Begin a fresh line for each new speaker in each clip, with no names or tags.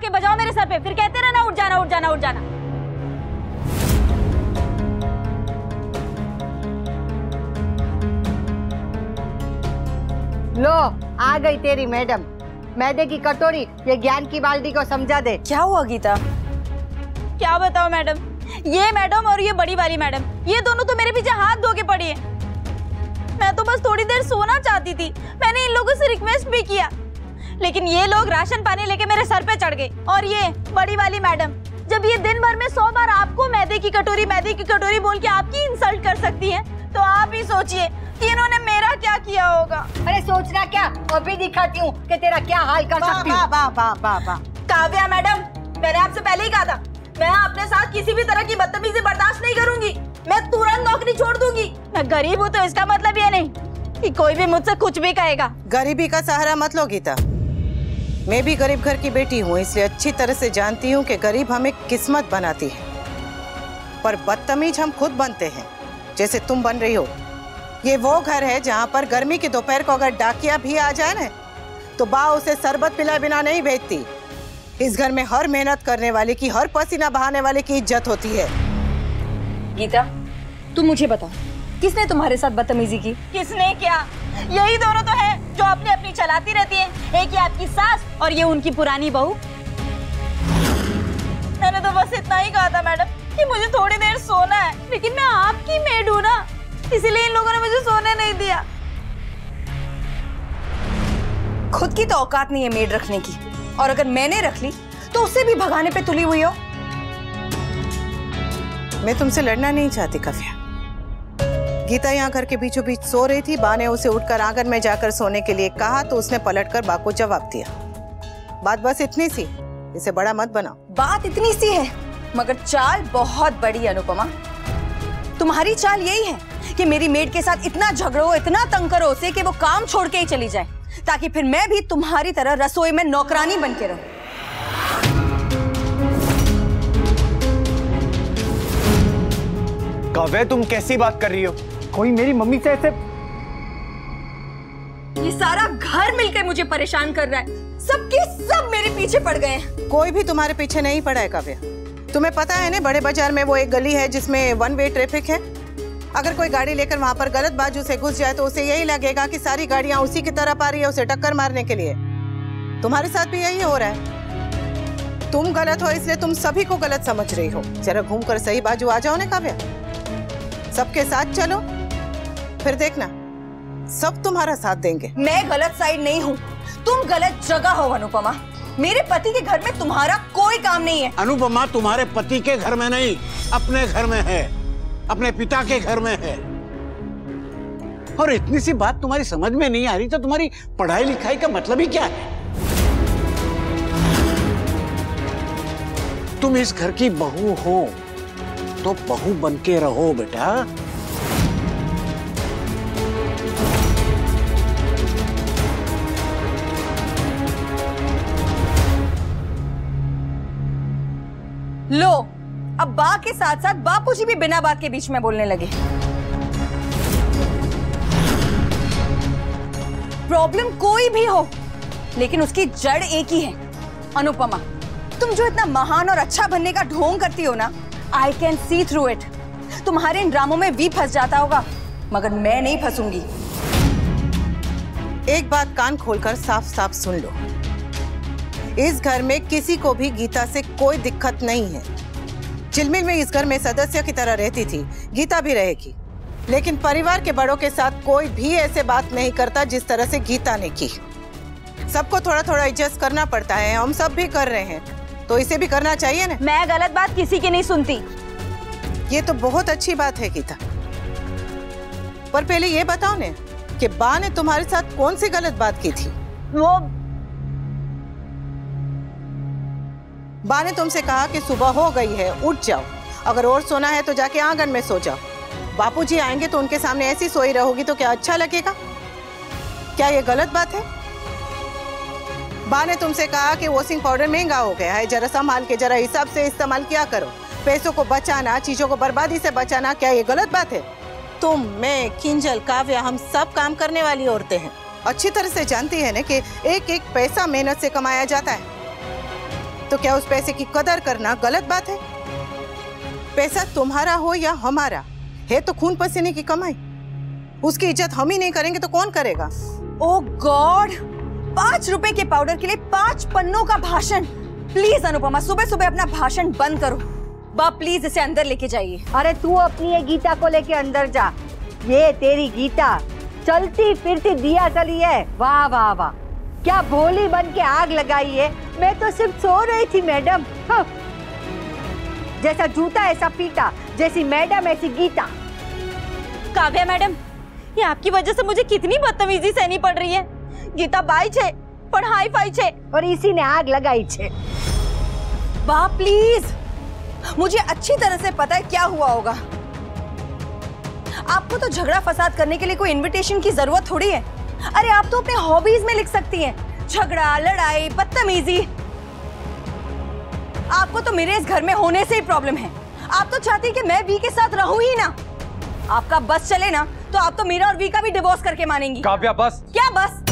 के बजाओ मेरे सर पे, फिर कहते रहना उठ जाना उठ जाना उठ जाना।
लो आ गई तेरी मैडम। मैदे की कटोरी ये ज्ञान की बाल्टी को समझा दे।
क्या हुआ गीता?
क्या बताओ मैडम, ये मैडम और ये बड़ी वाली मैडम, ये दोनों तो मेरे पीछे हाथ धो के पड़ी है। मैं तो बस थोड़ी देर सोना चाहती थी, मैंने इन लोगों से रिक्वेस्ट भी किया, लेकिन ये लोग राशन पानी लेके मेरे सर पे चढ़ गए। और ये बड़ी वाली मैडम, जब ये दिन भर में 100 बार आपको मैदे की कटोरी बोल के आपकी इंसल्ट कर सकती है, तो आप ही सोचिए कि इन्होंने मेरा क्या किया होगा।
अरे सोचना क्या, अभी दिखाती हूँ कि तेरा क्या हाल कर सकती हूँ।
काव्या मैडम, मैंने आपसे पहले ही कहा था, मैं अपने साथ किसी भी तरह की बदतमीजी बर्दाश्त नहीं करूंगी। मैं तुरंत नौकरी छोड़ दूंगी। मैं गरीब हूँ तो इसका मतलब ये नहीं कि कोई भी मुझसे कुछ भी कहेगा।
गरीबी का सहारा मत लो गीता। मैं भी गरीब घर की बेटी हूँ, इसलिए अच्छी तरह से जानती हूँ कि गरीब हमें किस्मत बनाती है, पर बदतमीज हम खुद बनते हैं, जैसे तुम बन रही हो। ये वो घर है जहाँ पर गर्मी की दोपहर को अगर डाकिया भी आ जाए ना, तो बा उसे शरबत पिलाए बिना नहीं भेजती। इस घर में हर मेहनत करने वाले की, हर पसीना बहाने वाले की इज्जत होती है।
गीता, तुम मुझे बताओ, किसने तुम्हारे साथ बदतमीजी की?
किसने क्या, यही दोनों तो हैं जो अपनी अपनी चलाती रहती हैं। एक ये आपकी सास और ये उनकी पुरानी बहू। मैंने तो बस इतना ही कहा था मैडम कि मुझे थोड़ी देर सोना है, लेकिन मैं आपकी मेड हूँ ना, इसीलिए इन लोगों ने मुझे सोने नहीं दिया।
खुद की तो औकात नहीं है मेड रखने की, और अगर मैंने रख ली तो उसे भी भगाने पे तुली हुई हो।
मैं तुमसे लड़ना नहीं चाहती काव्या। गीता यहाँ घर के बीचों बीच सो रही थी, बा ने उसे उठकर आंगन में जाकर सोने के लिए कहा तो उसने पलटकर बा को जवाब दिया। बात बस इतनी सी, इसे बड़ा मत बनाओ।
बात इतनी सी है, मगर चाल बहुत बड़ी है अनुपमा। तुम्हारी चाल यही है कि मेरी मेड के साथ इतना झगड़ो, इतना तंग करो उसे कि वो काम छोड़ के ही चली जाए, ताकि फिर मैं भी तुम्हारी तरह रसोई में नौकरानी बन के रहूं।
काव्या, तुम कैसी बात कर रही हो? कोई मेरी मम्मी से ऐसे?
ये सारा घर मिलकर मुझे परेशान कर रहा है। सबके सब मेरे पीछे पड़ गए हैं।
कोई भी तुम्हारे पीछे नहीं पड़ा है काव्या। तुम्हें पता है ना, बड़े बाजार में वो एक गली है जिसमें 1 वे ट्रैफिक है। अगर कोई गाड़ी लेकर वहां पर गलत बाजू से घुस जाए तो उसे यही लगेगा कि सारी गाड़ियां उसी की तरफ आ रही है, उसे टक्कर मारने के लिए। तुम्हारे साथ भी यही हो रहा है। तुम गलत हो इसलिए तुम सभी को गलत समझ रही हो। जरा घूमकर सही बाजू आ जाओ ना काव्या, सबके साथ चलो, फिर देखना सब तुम्हारा साथ देंगे।
मैं गलत साइड नहीं हूँ, तुम गलत जगह हो अनुपमा। मेरे पति के घर में तुम्हारा कोई काम नहीं है।
अनुपमा तुम्हारे पति के घर में नहीं, अपने घर में है, अपने पिता के घर में है। और इतनी सी बात तुम्हारी समझ में नहीं आ रही तो तुम्हारी पढ़ाई लिखाई का मतलब ही क्या है? तुम इस घर की बहू हो तो बहू बन के रहो बेटा।
लो, अब बा के साथ साथ बापूजी भी बिना बात के बीच में बोलने लगे। प्रॉब्लम कोई भी हो, लेकिन उसकी जड़ एक ही है। अनुपमा, तुम जो इतना महान और अच्छा बनने का ढोंग करती हो ना, I can see through it। तुम्हारे इन ड्रामों में भी फंस जाता होगा, मगर मैं नहीं फंसूंगी।
एक बात कान खोलकर साफ साफ सुन लो, इस घर में किसी को भी गीता से कोई दिक्कत नहीं है। चिलमिल में इस घर में सदस्य की तरह रहती थी, गीता भी रहेगी, लेकिन परिवार के बड़ों के साथ कोई भी ऐसे बात नहीं करता जिस तरह से गीता ने की। सबको थोड़ा थोड़ा एडजस्ट करना पड़ता है, हम सब भी कर रहे हैं, तो इसे भी करना चाहिए ना।
मैं गलत बात किसी की नहीं सुनती।
ये तो बहुत अच्छी बात है गीता, पर पहले ये बताओ ने कि बा ने तुम्हारे साथ कौन सी गलत बात की थी?
वो
बा ने तुमसे कहा कि सुबह हो गई है, उठ जाओ, अगर और सोना है तो जाके आंगन में सो जाओ। बापूजी आएंगे तो उनके सामने ऐसी सोई रहोगी तो क्या अच्छा लगेगा? क्या ये गलत बात है? बा ने तुमसे कहा कि वॉशिंग पाउडर महंगा हो गया है, जरा संभाल के, जरा हिसाब से इस्तेमाल किया करो। पैसों को बचाना, चीजों को बर्बादी से बचाना, क्या ये गलत बात है? तुम, मैं, किंजल, काव्या, हम सब काम करने वाली औरतें हैं, अच्छी तरह से जानती है ना कि एक एक पैसा मेहनत से कमाया जाता है। तो क्या उस पैसे की कदर करना गलत बात है? पैसा तुम्हारा हो या हमारा, है तो खून पसीने की कमाई। उसकी इज्जत हम ही नहीं करेंगे तो कौन करेगा?
ओह गॉड, 5 रुपए के पाउडर के लिए 5 पन्नों का भाषण। प्लीज अनुपमा, सुबह सुबह अपना भाषण बंद करो। बाप प्लीज इसे अंदर लेके जाइए।
अरे तू अपनी ये गीता को लेके अंदर जा। ये तेरी गीता चलती फिरती दिया चली है। वाह वाह वाह, क्या भोली बन के आग लगाई है। मैं तो सिर्फ सो रही थी मैडम। हाँ। जैसा जूता ऐसा पीटा, जैसी मैडम ऐसी गीता।
काव्या मैडम, ये आपकी वजह से मुझे कितनी बदतमीजी सहनी पड़ रही है। गीता बाई छे पण हाई फाई छे
और इसी ने आग लगाई छे।
बाप प्लीज, मुझे अच्छी तरह से पता है क्या हुआ होगा। आपको तो झगड़ा फसाद करने के लिए कोई इनविटेशन की जरूरत थोड़ी है। अरे आप तो अपने हॉबीज में लिख सकती हैं, झगड़ा, लड़ाई, बदतमीजी। आपको तो मेरे इस घर में होने से ही प्रॉब्लम है। आप तो चाहती कि मैं वी के साथ रहूं ही ना। आपका बस चले ना तो आप तो मेरा और वी का भी डिवोर्स करके मानेंगी।
काव्या बस।
क्या बस?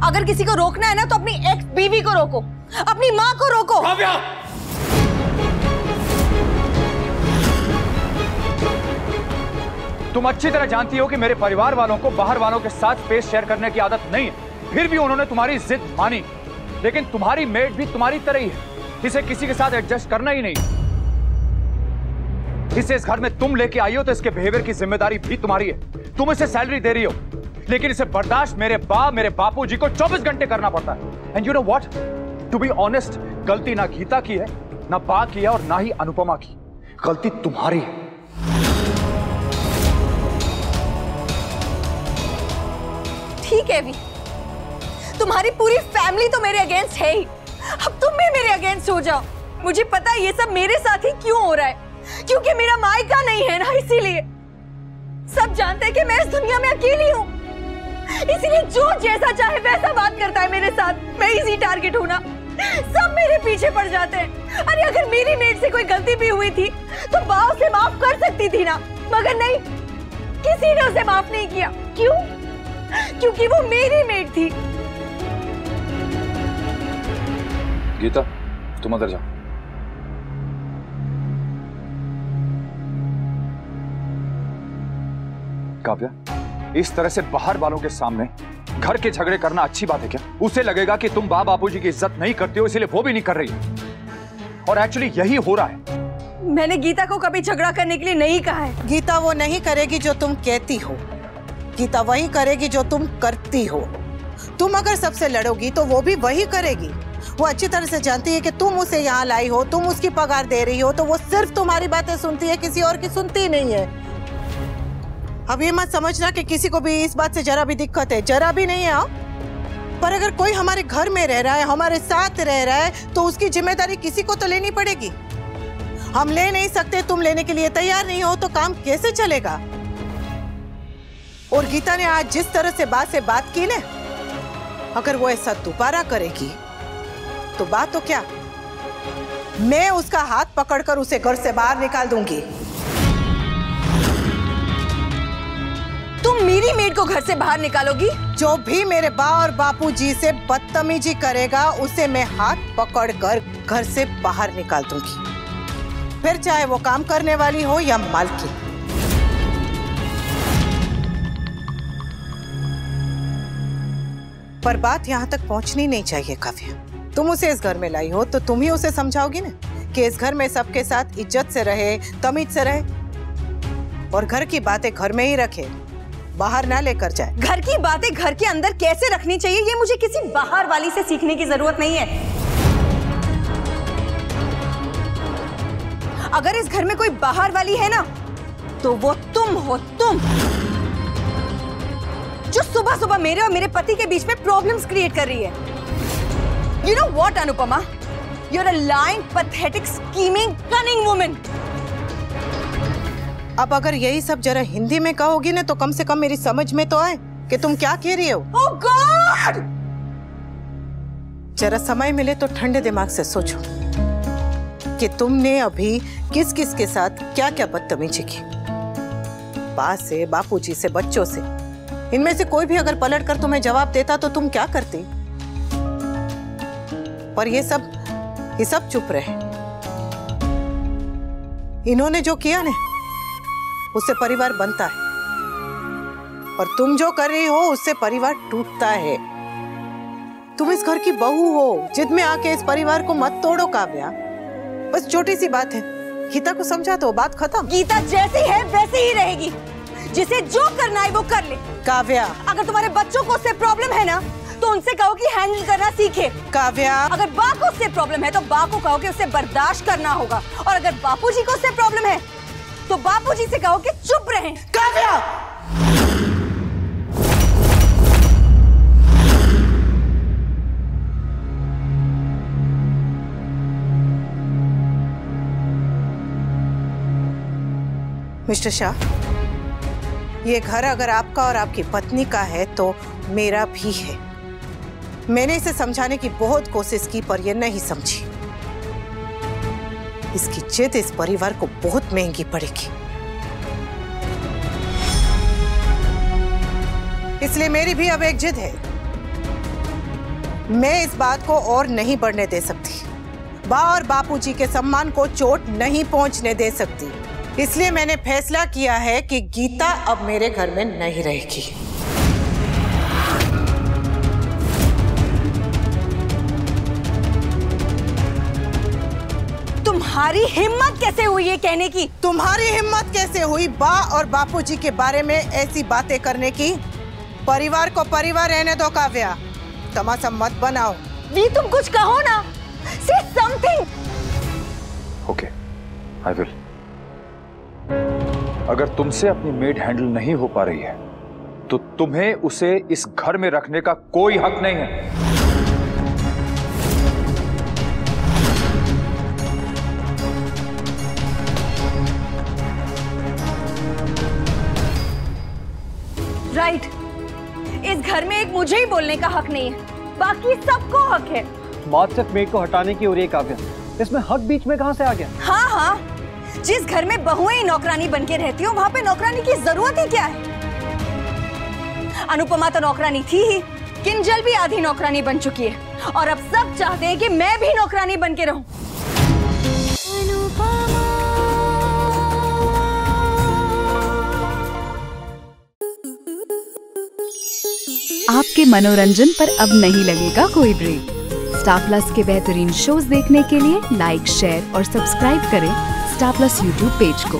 अगर किसी को रोकना है ना तो अपनी एक्स बीवी को रोको, अपनी माँ को रोको।
काव्या! तुम अच्छी तरह जानती हो कि मेरे परिवार वालों को बाहर वालों के साथ स्पेस शेयर करने की आदत नहीं है। फिर भी उन्होंने तुम्हारी जिद मानी। लेकिन तुम्हारी मेड भी तुम्हारी तरह ही है, इसे किसी के साथ एडजस्ट करना ही नहीं। इसे इस घर में तुम लेके आई हो तो इसके बिहेवियर की जिम्मेदारी भी तुम्हारी है। तुम इसे सैलरी दे रही हो, लेकिन इसे बर्दाश्त मेरे बापू जी को 24 घंटे करना पड़ता है। And you know what, to be honest, गलती ना गीता की है, ना बा की है और ना ही अनुपमा की। गलती तुम्हारी है।
ठीक है भी, तुम्हारी पूरी फैमिली तो मेरे अगेंस्ट है ही। अब तुम भी मेरे अगेंस्ट हो जाओ। मुझे पता है ये सब मेरे साथ ही क्यों हो रहा है, क्योंकि मेरा मायका नहीं है ना, इसीलिए। सब जानते हैं कि मैं इस दुनिया में अकेली हूँ, इसीलिए जो जैसा चाहे वैसा बात करता है मेरे साथ। मैं इजी टारगेट हूँ ना, सब मेरे पीछे पड़ जाते हैं। अरे अगर मेरी मेड से कोई गलती भी हुई थी तो बा उसे माफ कर सकती थी ना, मगर नहीं, किसी ने उसे माफ नहीं किया। क्यों? क्योंकि वो मेरी मेड थी।
गीता, तुम अंदर जाओ। काव्या, इस तरह से बाहर वालों के सामने घर के झगड़े करना अच्छी बात है क्या? उसे लगेगा कि तुम बापूजी की इज्जत नहीं करती हो, इसलिए वो भी नहीं कर रही है। और एक्चुअली यही हो रहा है।
मैंने गीता को कभी झगड़ा करने के लिए नहीं कहा है।
गीता वो नहीं करेगी जो तुम कहती हो, गीता वही करेगी जो तुम करती हो। तुम अगर सबसे लड़ोगी तो वो भी वही करेगी। वो अच्छी तरह से जानती है कि तुम उसे यहाँ लाई हो, तुम उसकी पगार दे रही हो, तो वो सिर्फ तुम्हारी बातें सुनती है, किसी और की सुनती नहीं है। अब ये मत समझना कि किसी को भी इस बात से जरा भी दिक्कत है, जरा भी नहीं है। पर अगर कोई हमारे घर में रह रहा है, हमारे साथ रह रहा है, तो उसकी जिम्मेदारी किसी को तो लेनी पड़ेगी। हम ले नहीं सकते, तुम लेने के लिए तैयार नहीं हो, तो काम कैसे चलेगा? और गीता ने आज जिस तरह से बात की ना, अगर वो ऐसा दोबारा करेगी तो बात तो क्या, मैं उसका हाथ पकड़कर उसे घर से बाहर निकाल दूंगी।
तुम मेरी मेड को घर से बाहर निकालोगी?
जो भी मेरे बा और बापूजी से बदतमीजी करेगा उसे मैं हाथ पकड़कर घर से बाहर निकाल दूंगी, फिर चाहे वो काम करने वाली हो या मालकिन। पर बात यहाँ तक पहुँचनी नहीं चाहिए काव्या। तुम उसे इस घर में लाई हो तो तुम ही उसे समझाओगी ना कि इस घर में सबके साथ इज्जत से रहे, तमीज से रहे, और घर की बातें घर में ही रखे, बाहर ना लेकर जाए।
घर की बातें घर के अंदर कैसे रखनी चाहिए ये मुझे किसी बाहर वाली से सीखने की जरूरत नहीं है। अगर इस घर में कोई बाहर वाली है ना तो वो तुम हो, तुम जो सुबह सुबह मेरे और मेरे पति के बीच में प्रॉब्लम्स क्रिएट कर रही है। You know what, Anupama? You're a lying, pathetic, scheming, cunning woman.
अब अगर यही सब जरा हिंदी में कहोगी ना तो कम से कम मेरी समझ में तो आए कि तुम क्या कह रही हो।
Oh God!
जरा समय मिले तो ठंडे दिमाग से सोचो कि तुमने अभी किस किस के साथ क्या क्या बदतमीजी की। बा से, बापूजी से, बच्चों से, इनमें से कोई भी अगर पलट कर तुम्हें जवाब देता तो तुम क्या करती? पर ये सब चुप रहे। इन्होंने जो किया ना, उससे परिवार बनता है, और तुम जो कर रही हो उससे परिवार टूटता है। तुम इस घर की बहू हो, जिद में आके इस परिवार को मत तोड़ो काव्या। बस छोटी सी बात है, गीता को समझा दो, बात खत्म।
गीता जैसी है वैसी ही रहेगी, जिसे जो करना है वो कर ले।
काव्या,
अगर तुम्हारे बच्चों को उससे प्रॉब्लम है ना, तो उनसे कहो कि हैंडल करना सीखे।
काव्या,
अगर बा को उससे प्रॉब्लम है तो बा को कहो कि उसे बर्दाश्त करना होगा, और अगर बापूजी को उससे प्रॉब्लम है तो बापूजी से कहो कि चुप रहें।
काव्या, मिस्टर शाह, ये घर अगर आपका और आपकी पत्नी का है तो मेरा भी है। मैंने इसे समझाने की बहुत कोशिश की, पर ये नहीं समझी। इसकी जिद इस परिवार को बहुत महंगी पड़ेगी। इसलिए मेरी भी अब एक जिद है, मैं इस बात को और नहीं बढ़ने दे सकती। बा और बापूजी के सम्मान को चोट नहीं पहुंचने दे सकती। इसलिए मैंने फैसला किया है कि गीता अब मेरे घर में नहीं रहेगी।
तुम्हारी हिम्मत कैसे हुई ये कहने की?
तुम्हारी हिम्मत कैसे हुई बा और बापूजी के बारे में ऐसी बातें करने की? परिवार को परिवार रहने दो काव्या, तमाशा मत बनाओ।
वी, तुम कुछ कहो ना, से समथिंग।
Okay, I will. अगर तुमसे अपनी मेड हैंडल नहीं हो पा रही है तो तुम्हें उसे इस घर में रखने का कोई हक नहीं है।
राइट, इस घर में एक मुझे ही बोलने का हक नहीं है, बाकी सबको हक है।
बात सिर्फ मेड को हटाने की हो रही है काव्या, इसमें हक बीच में कहां से आ गया?
हाँ हाँ, जिस घर में बहुएं नौकरानी बनके रहती हो वहां पे नौकरानी की जरूरत ही क्या है? अनुपमा तो नौकरानी थी ही, किंजल भी आधी नौकरानी बन चुकी है, और अब सब चाहते हैं कि मैं भी नौकरानी बनके रहूं।
आपके मनोरंजन पर अब नहीं लगेगा कोई ब्रेक। स्टार प्लस के बेहतरीन शोज देखने के लिए लाइक, शेयर और सब्सक्राइब करें स्टार प्लस यूट्यूब पेज को।